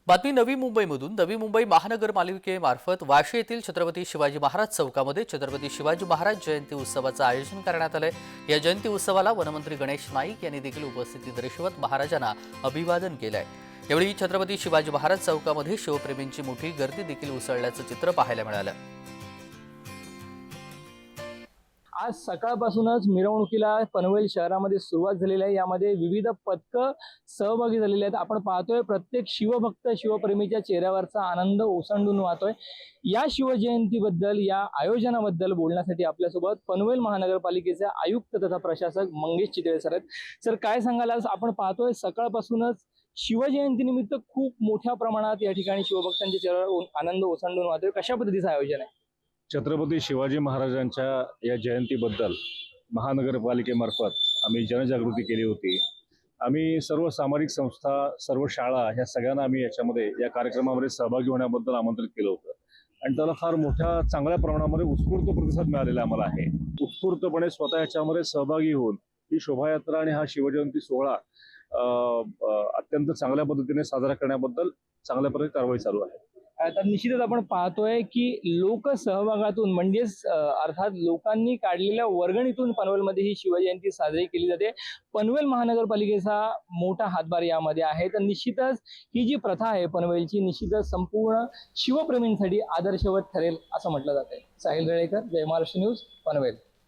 बातमी नवी मुंबईमधून। नवी मुंबई महानगरपालिकेमार्फत वाशी येथील छत्रपती शिवाजी महाराज चौकामध्ये छत्रपती शिवाजी महाराज जयंती उत्सवाचं आयोजन करण्यात आलंय। या जयंती उत्सवाला वनमंत्री गणेश नाईक यांनी देखील उपस्थिती दर्शवत महाराजांना अभिवादन केलंय। यावेळी छत्रपती शिवाजी महाराज चौकामध्ये शिवप्रेमींची मोठी गर्दी देखील उसळल्याचं चित्र पाहायला मिळालं। आज सकाळपासूनच मिरवणुकीला पनवेल शहरामध्ये सुरुवात झालेली आहे। यामध्ये विविध पथकं सहभागी झालेले आहेत। आपण पाहतोय प्रत्येक शिवभक्त शिवप्रेमीच्या चेहऱ्यावरचा आनंद ओसंडून वाहतोय। या शिवजयंतीबद्दल, या आयोजनाबद्दल बोलण्यासाठी आपल्यासोबत पनवेल महानगरपालिकेचे आयुक्त तथा प्रशासक मंगेश चितळे सर आहेत। सर, काय सांगाल, आज आपण पाहतोय सकाळपासूनच शिवजयंतीनिमित्त खूप मोठ्या प्रमाणात या ठिकाणी शिवभक्तांच्या चेहऱ्यावर आनंद ओसंडून वाहतोय। कशा पद्धतीचं आयोजन आहे? छत्रपती शिवाजी महाराजांच्या या जयंतीबद्दल महानगरपालिकेमार्फत आम्ही जनजागृती केली होती। आम्ही सर्व सामाजिक संस्था, सर्व शाळा ह्या सगळ्यांना आम्ही या कार्यक्रमामध्ये सहभागी होण्याबद्दल आमंत्रित केलं होतं आणि त्याला फार मोठ्या चांगल्या प्रमाणामध्ये उत्स्फूर्त प्रतिसाद मिळालेला आम्हाला आहे। उत्स्फूर्तपणे स्वतः याच्यामध्ये सहभागी होऊन ही शोभायात्रा आणि हा शिवजयंती सोहळा अत्यंत चांगल्या पद्धतीने साजरा करण्याबद्दल चांगल्या प्रकारे कारवाई चालू आहे। तर निश्चितच आपण पाहतोय की लोकसहभागातून म्हणजेच अर्थात लोकांनी काढलेल्या वर्गणीतून पनवेलमध्ये ही शिवजयंती साजरी केली जाते। पनवेल महानगरपालिकेचा मोठा हातभार यामध्ये आहे। तर निश्चितच ही जी प्रथा आहे पनवेलची, निश्चितच संपूर्ण शिवप्रेमींसाठी आदर्शवत ठरेल असं म्हटलं जाते। साहिल रेळेकर, जय महाराष्ट्र न्यूज, पनवेल।